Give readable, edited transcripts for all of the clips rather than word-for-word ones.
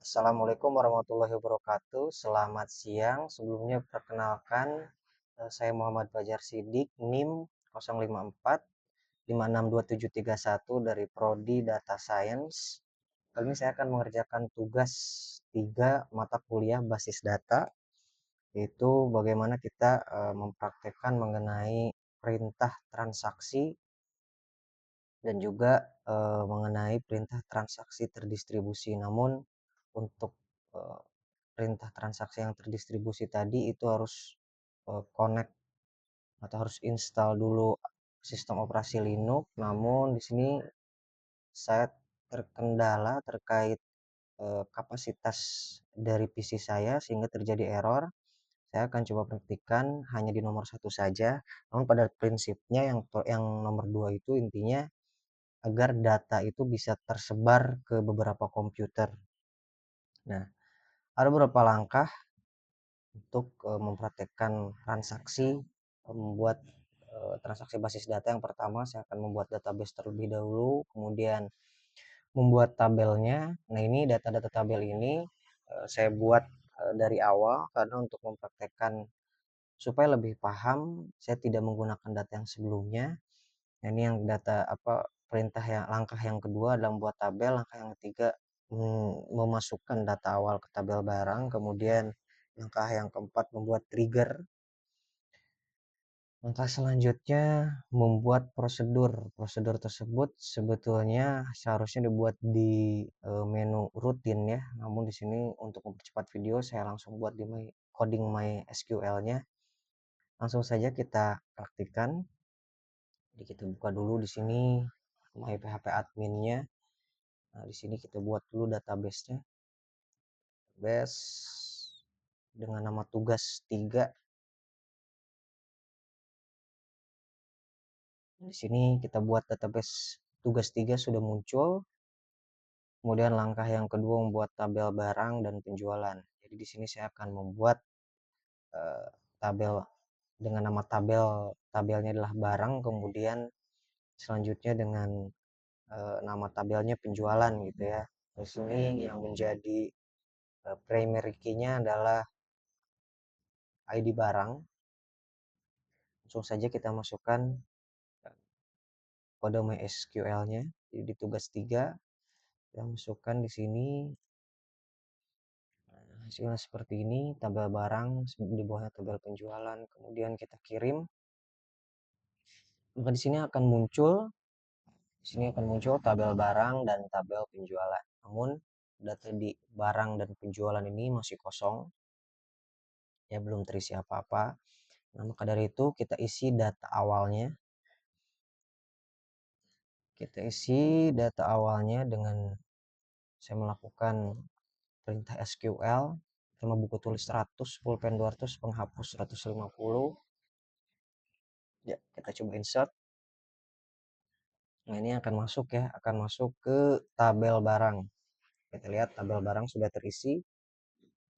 Assalamualaikum warahmatullahi wabarakatuh. Selamat siang. Sebelumnya perkenalkan, saya Muhammad Fajar Sidik, NIM 054 562731 dari Prodi Data Science. Kali ini saya akan mengerjakan tugas 3 mata kuliah basis data, yaitu bagaimana kita mempraktekkan mengenai perintah transaksi dan juga mengenai perintah transaksi terdistribusi. Namun untuk perintah transaksi yang terdistribusi tadi itu harus connect atau harus install dulu sistem operasi Linux. Namun di sini saya terkendala terkait kapasitas dari PC saya sehingga terjadi error. Saya akan coba praktikkan hanya di nomor satu saja. Namun pada prinsipnya yang nomor dua itu intinya agar data itu bisa tersebar ke beberapa komputer. Nah, ada beberapa langkah untuk mempraktekkan transaksi, membuat transaksi basis data. Yang pertama, saya akan membuat database terlebih dahulu, kemudian membuat tabelnya. Nah, ini data-data tabel ini saya buat dari awal karena untuk mempraktekkan supaya lebih paham, saya tidak menggunakan data yang sebelumnya. Nah, ini yang data perintah yang langkah yang kedua adalah membuat tabel, langkah yang ketiga memasukkan data awal ke tabel barang, kemudian langkah yang keempat membuat trigger. Langkah selanjutnya membuat prosedur. Prosedur tersebut sebetulnya seharusnya dibuat di menu rutin ya. Namun di sini untuk mempercepat video saya langsung buat di coding MySQL-nya. Langsung saja kita praktikkan. Jadi kita buka dulu di sini PHP adminnya. Nah, di sini kita buat dulu database-nya. Database dengan nama tugas 3. Di sini kita buat database tugas 3 sudah muncul. Kemudian langkah yang kedua membuat tabel barang dan penjualan. Jadi di sini saya akan membuat tabel dengan nama tabelnya adalah barang, kemudian selanjutnya dengan nama tabelnya penjualan gitu ya. Di sini yang menjadi primary key-nya adalah ID barang. Langsung saja kita masukkan kode MySQL-nya. Jadi di tugas 3 kita masukkan di sini hasilnya seperti ini, tabel barang, di bawahnya tabel penjualan, kemudian kita kirim. Maka di sini akan muncul tabel barang dan tabel penjualan. Namun data di barang dan penjualan ini masih kosong, ya belum terisi apa-apa. Nah, maka dari itu kita isi data awalnya. Kita isi data awalnya dengan saya melakukan perintah SQL, terima buku tulis 100, pulpen 200, penghapus 150. Ya, kita coba insert. Nah, ini akan masuk ya, akan masuk ke tabel barang. Kita lihat tabel barang sudah terisi.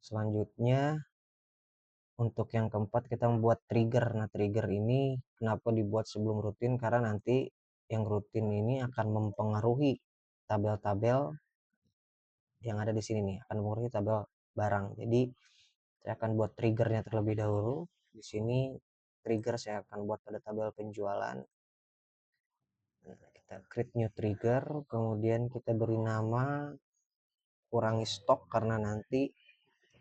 Selanjutnya untuk yang keempat kita membuat trigger. Nah, trigger ini kenapa dibuat sebelum rutin? Karena nanti yang rutin ini akan mempengaruhi tabel-tabel yang ada di sini nih, akan mempengaruhi tabel barang. Jadi saya akan buat triggernya terlebih dahulu. Di sini trigger saya akan buat pada tabel penjualan. Nah, kita create new trigger, kemudian kita beri nama kurangi stok karena nanti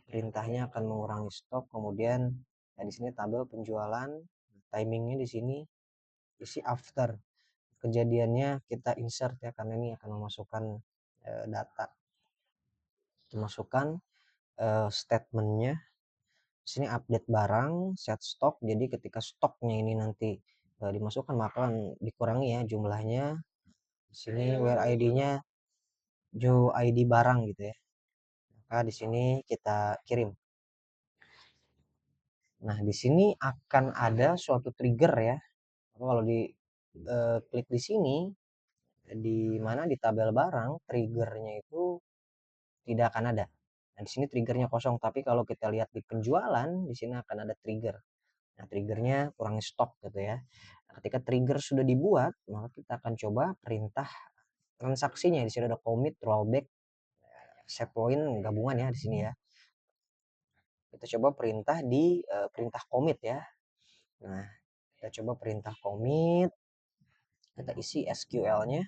perintahnya akan mengurangi stok. Kemudian ya di sini tabel penjualan, timingnya di sini isi after kejadiannya kita insert ya, karena ini akan memasukkan data. Kita masukkan statementnya. Di sini update barang, set stok. Jadi ketika stoknya ini nanti dimasukkan maka akan dikurangi ya jumlahnya. Di sini where ID-nya ID barang gitu ya. Maka di sini kita kirim. Nah, di sini akan ada suatu trigger ya. Kalau di klik di sini, di mana di tabel barang, triggernya itu tidak akan ada. Nah, di sini triggernya kosong. Tapi kalau kita lihat di penjualan, di sini akan ada trigger. Nah, triggernya kurangi stok gitu ya. Nah, ketika trigger sudah dibuat, maka kita akan coba perintah transaksinya. Di sini ada commit, rollback. save point gabungan ya di sini ya. Kita coba perintah di perintah commit ya. Nah, kita coba perintah commit, kita isi SQL-nya.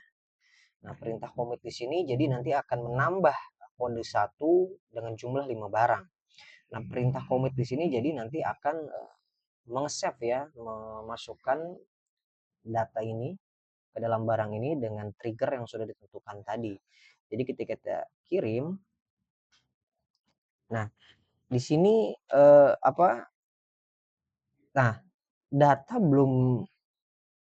Nah, perintah commit di sini jadi nanti akan menambah kode 1 dengan jumlah 5 barang. Nah, perintah commit di sini jadi nanti akan meng-save ya, memasukkan data ini ke dalam barang ini dengan trigger yang sudah ditentukan tadi. Jadi ketika kita kirim, nah di sini apa? Nah, data belum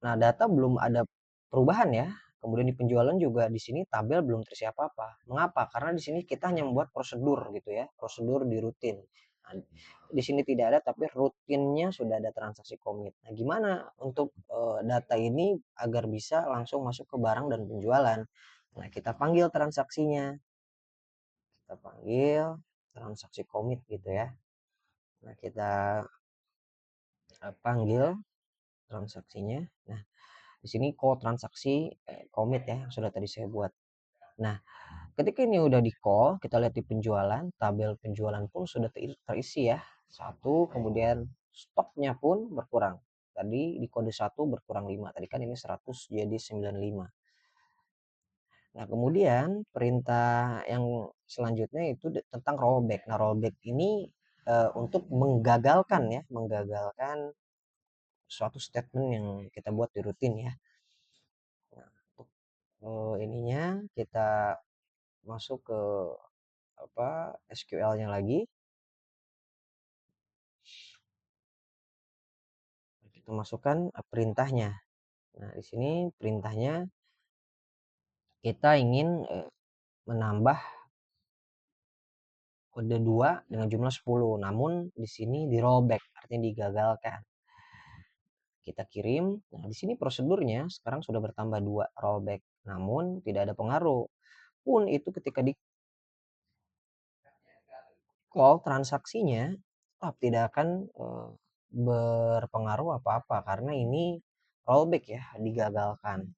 data belum ada perubahan ya. Kemudian di penjualan juga di sini tabel belum terisi apa-apa. Mengapa? Karena di sini kita hanya membuat prosedur gitu ya, prosedur di rutin. Nah, di sini tidak ada tapi rutinnya sudah ada transaksi komit. Nah, gimana untuk data ini agar bisa langsung masuk ke barang dan penjualan? Nah, kita panggil transaksinya. Kita panggil transaksi komit gitu ya. Nah, kita panggil transaksinya. Nah, di sini call transaksi commit ya yang sudah tadi saya buat. Nah, ketika ini udah di call, kita lihat di penjualan, tabel penjualan pun sudah terisi ya. Satu, kemudian stoknya pun berkurang. Tadi di kode 1 berkurang 5. Tadi kan ini 100 jadi 95. Nah, kemudian perintah yang selanjutnya itu tentang rollback. Nah, rollback ini untuk menggagalkan ya, menggagalkan suatu statement yang kita buat di rutin ya. Nah, untuk ininya kita masuk ke apa SQL-nya lagi. Kita masukkan perintahnya. Nah, di sini perintahnya kita ingin menambah kode 2 dengan jumlah 10. Namun di sini di rollback, artinya digagalkan. Kita kirim. Nah, di sini prosedurnya sekarang sudah bertambah 2 rollback. Namun tidak ada pengaruh. Pun itu ketika di call transaksinya tidak akan berpengaruh apa-apa karena ini rollback ya, digagalkan.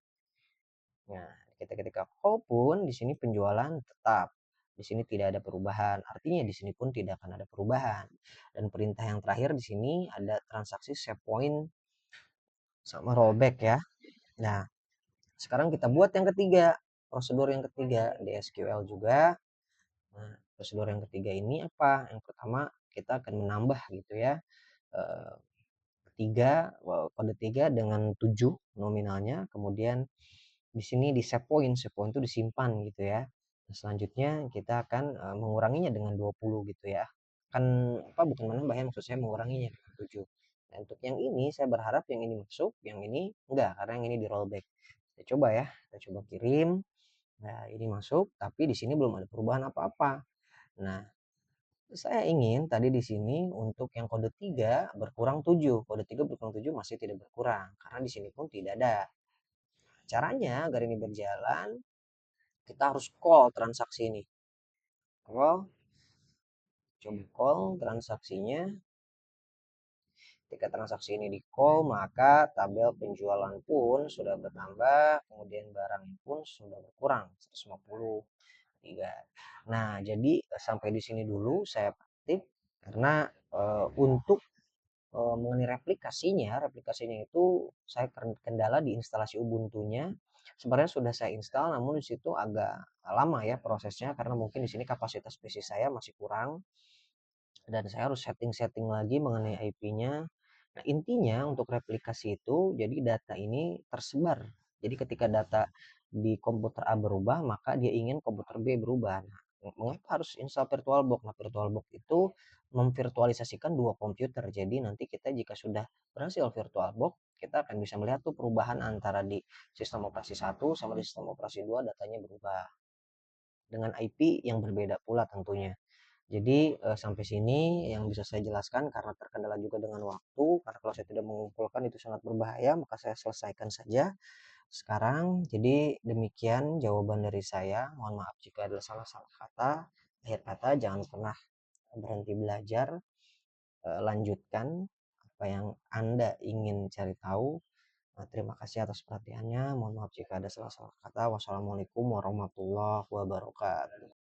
Nah, ketika call pun di sini penjualan tetap. Di sini tidak ada perubahan. Artinya di sini pun tidak akan ada perubahan. Dan perintah yang terakhir di sini ada transaksi save point sama rollback ya. Nah, sekarang kita buat yang ketiga, prosedur yang ketiga di SQL juga. Nah, prosedur yang ketiga ini apa? Yang pertama kita akan menambah gitu ya. eh, kode 3 dengan 7 nominalnya, kemudian di sini di save point itu disimpan gitu ya. Nah, selanjutnya kita akan menguranginya dengan 20 gitu ya. Kan apa bukan menambah ya, maksud saya menguranginya dengan 7. Nah, untuk yang ini saya berharap yang ini masuk, yang ini enggak karena yang ini di rollback. Kita coba ya, kita coba kirim. Nah, ini masuk tapi di sini belum ada perubahan apa-apa. Nah, saya ingin tadi di sini untuk yang kode 3 berkurang 7. Kode 3 berkurang 7 masih tidak berkurang karena di sini pun tidak ada. Caranya agar ini berjalan, kita harus call transaksi ini. Call, coba call transaksinya. Ketika transaksi ini di call, maka tabel penjualan pun sudah bertambah, kemudian barang pun sudah berkurang 153. Nah, jadi sampai di sini dulu saya praktik karena untuk mengenai replikasinya itu saya kendala di instalasi Ubuntu-nya. Sebenarnya sudah saya install, namun di situ agak lama ya prosesnya karena mungkin di sini kapasitas PC saya masih kurang dan saya harus setting-setting lagi mengenai IP-nya. Nah, intinya untuk replikasi itu jadi data ini tersebar. Jadi ketika data di komputer A berubah, maka dia ingin komputer B berubah. Nah, mengapa harus install VirtualBox? Nah, VirtualBox itu memvirtualisasikan dua komputer. Jadi nanti kita jika sudah berhasil VirtualBox, kita akan bisa melihat tuh perubahan antara di sistem operasi 1 sama di sistem operasi 2 datanya berubah dengan IP yang berbeda pula tentunya. Jadi sampai sini yang bisa saya jelaskan karena terkendala juga dengan waktu, karena kalau saya tidak mengumpulkan itu sangat berbahaya, maka saya selesaikan saja sekarang. Jadi demikian jawaban dari saya. Mohon maaf jika ada salah-salah kata. Akhir kata jangan pernah berhenti belajar, lanjutkan apa yang Anda ingin cari tahu. Terima kasih atas perhatiannya. Mohon maaf jika ada salah-salah kata. Wassalamualaikum warahmatullahi wabarakatuh.